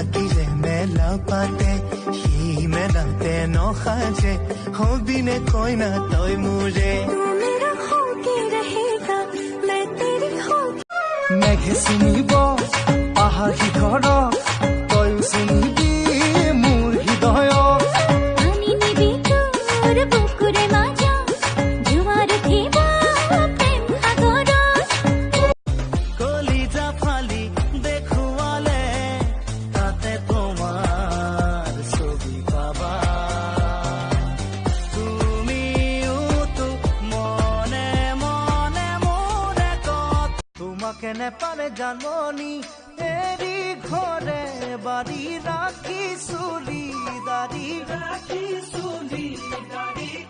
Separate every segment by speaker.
Speaker 1: থাকিলে মেলা পাতে সি মেলাতে নসাজে হবিনে কইনা তই মোৰে মেঘে চিনিব পাহাৰ শিখৰ তই চিনিবি মোৰ হৃদয় কলিজা ফালি দেখুৱালে তাতে তোমাৰ ছবি পাবা তুমিওতো মনে মনে মোৰে তোমাকে নেপালে জানমনি এৰি ঘৰে বাৰী ৰাখি চুলি দাৰি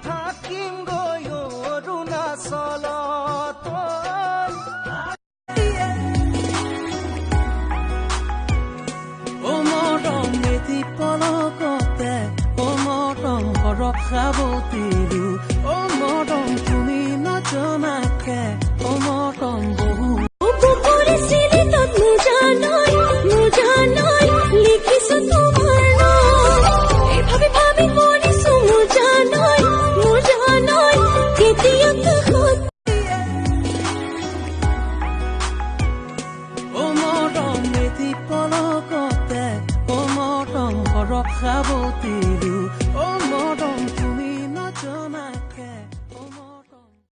Speaker 1: থাকিম গৈ অৰুণাচলত
Speaker 2: ও মৰম মেথি পলকতে ও মৰম বৰষাৱতীৰো ও মৰম তুমি নজনাকে ও মৰম বহু পলকতে ও মৰম বৰষাৱতীৰো ও